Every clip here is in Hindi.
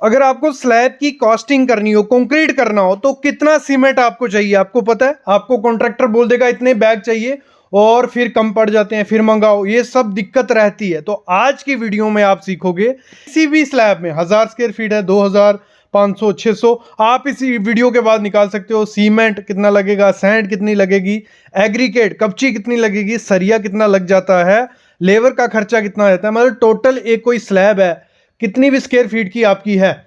अगर आपको स्लैब की कॉस्टिंग करनी हो, कंक्रीट करना हो, तो कितना सीमेंट आपको चाहिए आपको पता है? आपको कॉन्ट्रैक्टर बोल देगा इतने बैग चाहिए और फिर कम पड़ जाते हैं, फिर मंगाओ, ये सब दिक्कत रहती है। तो आज की वीडियो में आप सीखोगे किसी भी स्लैब में 1000 स्क्वायर फीट है, 2000, 500, 600, आप इस वीडियो के बाद निकाल सकते हो सीमेंट कितना लगेगा, सैंड कितनी लगेगी, एग्रीगेट कपची कितनी लगेगी, सरिया कितना लग जाता है, लेबर का खर्चा कितना रहता है। मतलब टोटल एक कोई स्लैब है कितनी भी स्क्वायर फीट की आपकी है,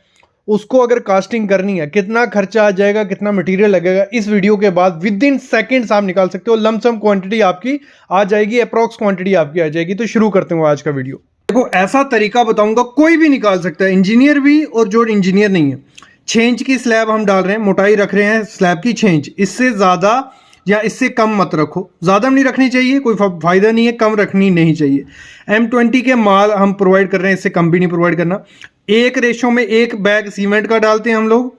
उसको अगर कास्टिंग करनी है कितना खर्चा आ जाएगा, कितना मटेरियल लगेगा, इस वीडियो के बाद विद इन सेकंड्स आप निकाल सकते हो। लमसम क्वांटिटी आपकी आ जाएगी, अप्रॉक्स क्वांटिटी आपकी आ जाएगी। तो शुरू करते हैं आज का वीडियो। देखो ऐसा तरीका बताऊंगा, कोई भी निकाल सकता है, इंजीनियर भी और जो इंजीनियर नहीं है। 6 इंच की स्लैब हम डाल रहे हैं, मोटाई रख रहे हैं स्लैब की 6 इंच, इससे ज्यादा या इससे कम मत रखो, ज्यादा नहीं रखनी चाहिए, कोई फायदा नहीं है, कम रखनी नहीं चाहिए। M20 के माल हम प्रोवाइड कर रहे हैं, इससे कम भी नहीं प्रोवाइड करना। एक रेशो में 1 बैग सीमेंट का डालते हैं हम लोग,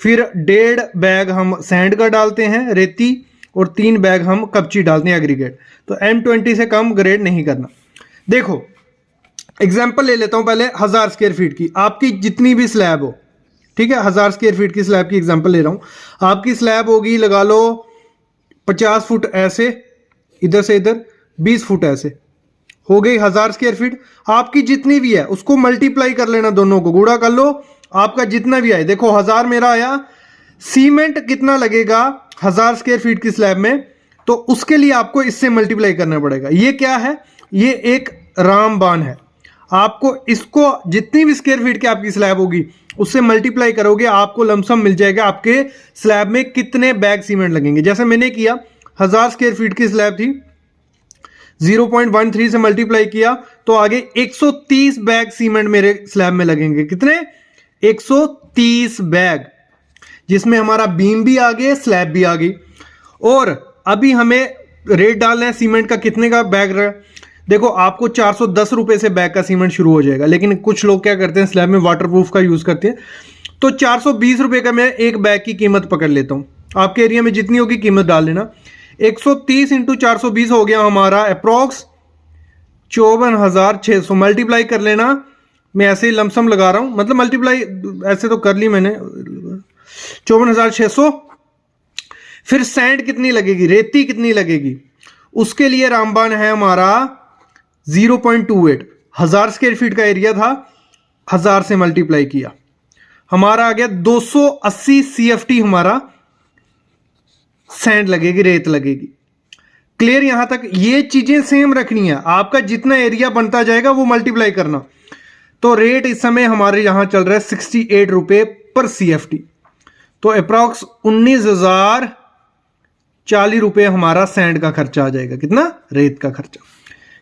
फिर 1.5 बैग हम सैंड का डालते हैं रेती, और 3 बैग हम कपची डालते हैं एग्रीगेट। तो M20 से कम ग्रेड नहीं करना। देखो एग्जाम्पल ले लेता हूं पहले 1000 स्क्वायर फीट की, आपकी जितनी भी स्लैब हो, ठीक है, 1000 स्क्वायर फीट की स्लैब की एग्जाम्पल ले रहा हूं। आपकी स्लैब होगी, लगा लो 50 फुट ऐसे, इधर से इधर 20 फुट ऐसे, हो गई 1000 स्क्वायर फीट। आपकी जितनी भी है उसको मल्टीप्लाई कर लेना, दोनों को गुणा कर लो, आपका जितना भी आए। देखो 1000 मेरा आया, सीमेंट कितना लगेगा 1000 स्क्वायर फीट की स्लैब में, तो उसके लिए आपको इससे मल्टीप्लाई करना पड़ेगा। ये क्या है? ये एक रामबाण है। आपको इसको जितनी भी स्क्वायर फीट की आपकी स्लैब होगी उससे मल्टीप्लाई करोगे, आपको लमसम मिल जाएगा आपके स्लैब में कितने बैग सीमेंट लगेंगे। जैसे मैंने किया, 1000 स्क्वायर फीट की स्लैब थी, 0.13 से मल्टीप्लाई किया तो आगे 130 बैग सीमेंट मेरे स्लैब में लगेंगे। कितने? 130 बैग, जिसमें हमारा बीम भी आ गया, स्लैब भी आ गई। और अभी हमें रेट डालना है सीमेंट का, कितने का बैग रहा। देखो आपको 410 रुपए से बैग का सीमेंट शुरू हो जाएगा, लेकिन कुछ लोग क्या करते हैं स्लैब में वाटरप्रूफ का यूज करते हैं, तो 420 रुपए का मैं एक बैग की कीमत पकड़ लेता हूं। आपके एरिया में जितनी होगी कीमत डाल लेना। 130 इंटू 420 हो गया हमारा अप्रोक्स 54,600। मल्टीप्लाई कर लेना, मैं ऐसे ही लमसम लगा रहा हूं, मतलब मल्टीप्लाई ऐसे तो कर ली मैंने, 54,600। फिर सैंड कितनी लगेगी, रेती कितनी लगेगी, उसके लिए रामबाण है हमारा 0.28। 1000 स्क्वायर फीट का एरिया था, 1000 से मल्टीप्लाई किया, हमारा आ गया 280 CFT हमारा सैंड लगेगी, रेत लगेगी। क्लियर? यहां तक ये चीजें सेम रखनी है, आपका जितना एरिया बनता जाएगा वो मल्टीप्लाई करना। तो रेट इस समय हमारे यहां चल रहा है 68 रुपए पर CFT, तो अप्रॉक्स 19,040 रुपए हमारा सैंड का खर्चा आ जाएगा। कितना? रेत का खर्चा।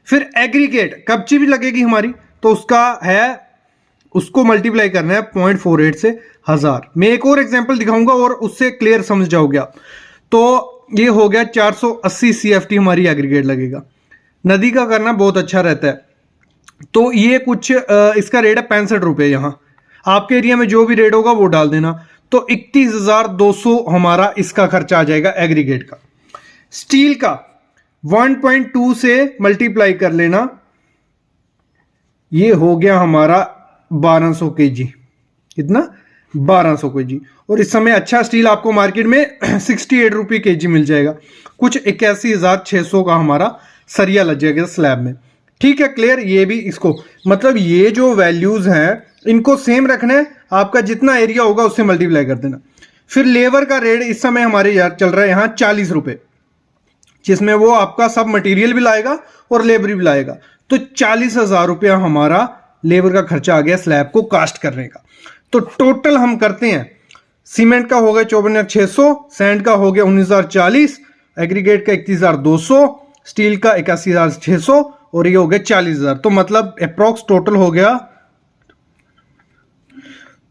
फिर एग्रीगेट कपची भी लगेगी हमारी, तो उसका है, उसको मल्टीप्लाई करना है 0.48 से 1000। मैं एक और एग्जांपल दिखाऊंगा और उससे क्लियर समझ जाओगे आप। तो ये हो गया 480 CFT हमारी एग्रीगेट लगेगा। नदी का करना बहुत अच्छा रहता है, तो ये कुछ इसका रेट है 65 रुपए। यहां आपके एरिया में जो भी रेट होगा वो डाल देना। तो 31,200 हमारा इसका खर्चा आ जाएगा एग्रीगेट का। स्टील का 1.2 से मल्टीप्लाई कर लेना, ये हो गया हमारा 1200 kg। कितना? 1200 kg। और इस समय अच्छा स्टील आपको मार्केट में 68 रुपये kg मिल जाएगा। कुछ 81,600 का हमारा सरिया लग जाएगा स्लैब में। ठीक है, क्लियर? ये भी इसको, मतलब ये जो वैल्यूज हैं इनको सेम रखना है, आपका जितना एरिया होगा उससे मल्टीप्लाई कर देना। फिर लेबर का रेट इस समय हमारे यार चल रहा है यहाँ 40 रुपए, जिसमें वो आपका सब मटेरियल भी लाएगा और लेबर भी लाएगा। तो 40,000 रुपया हमारा लेबर का खर्चा आ गया स्लैब को कास्ट करने का। तो टोटल हम करते हैं, सीमेंट का हो गया 54,600, सैंड का हो गया 19,040, एग्रीगेट का 31,200, स्टील का 81,600 और ये हो गया 40,000। तो मतलब अप्रोक्स टोटल हो गया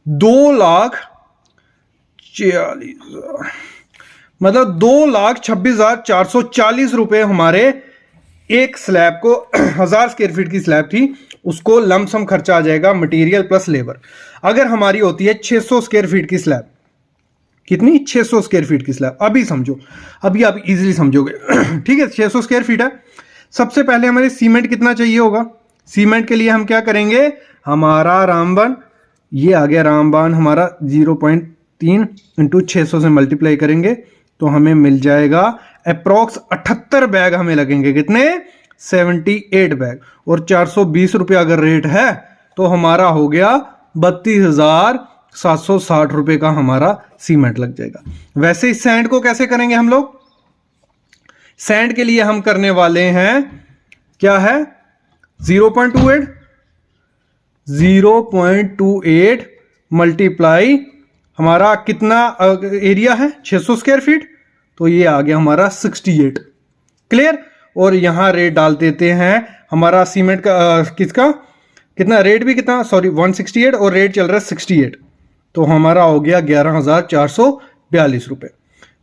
2,40,000, मतलब 2,26,440 रुपए हमारे एक स्लैब को 1000 स्क्वायर फीट की स्लैब थी, उसको लमसम खर्चा आ जाएगा मटेरियल प्लस लेबर। अगर हमारी होती है 600 स्क्वायर फीट की स्लैब, कितनी? 600 स्क्वायर फीट की स्लैब। अभी समझो, अभी आप इजीली समझोगे। ठीक है, 600 स्क्वायर फीट है। सबसे पहले हमें सीमेंट कितना चाहिए होगा? सीमेंट के लिए हम क्या करेंगे, हमारा रामबन ये आ गया रामबाण हमारा 0.3 इंटू 600 से मल्टीप्लाई करेंगे तो हमें मिल जाएगा अप्रॉक्स 78 बैग हमें लगेंगे। कितने? 78 बैग। और 420 रुपये अगर रेट है तो हमारा हो गया 32,760 रुपये का हमारा सीमेंट लग जाएगा। वैसे इस सैंड को कैसे करेंगे हम लोग? सैंड के लिए हम करने वाले हैं क्या है 0.28 मल्टीप्लाई हमारा कितना एरिया है 600 स्क्वायर फीट, तो ये आ गया हमारा 68। क्लियर? और यहां रेट डाल देते हैं हमारा सीमेंट का किसका कितना रेट भी कितना 168 और रेट चल रहा है 68, तो हमारा हो गया 11,442 रुपये।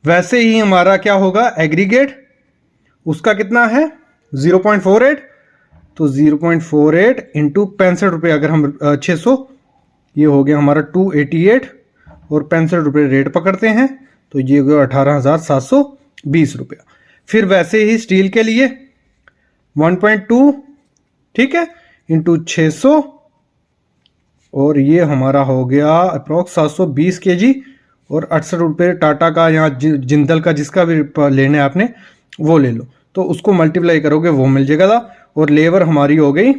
वैसे ही हमारा क्या होगा एग्रीगेट, उसका कितना है 0.48, तो 0.48 इंटू 65 रुपये अगर हम 600, ये हो गया हमारा 288 और 65 रुपये रेट पकड़ते हैं तो ये हो गया 18,720 रुपया। फिर वैसे ही स्टील के लिए 1.2 ठीक है इंटू 600 और ये हमारा हो गया अप्रॉक्स 720 kg और 68 रुपये टाटा का, यहाँ जिंदल का जिसका भी लेना है आपने वो ले लो, तो उसको मल्टीप्लाई करोगे वो मिल जाएगा। और लेबर हमारी हो गई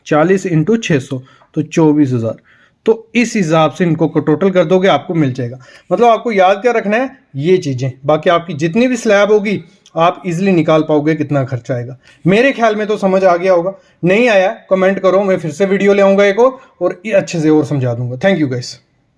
40 इंटू 600 तो 24,000। तो इस हिसाब से इनको टोटल कर दोगे आपको मिल जाएगा। मतलब आपको याद क्या रखना है ये चीज़ें, बाकी आपकी जितनी भी स्लैब होगी आप इजीली निकाल पाओगे कितना खर्चा आएगा। मेरे ख्याल में तो समझ आ गया होगा, नहीं आया कमेंट करो, मैं फिर से वीडियो ले आऊँगा एक और अच्छे से और समझा दूंगा। Thank you guys.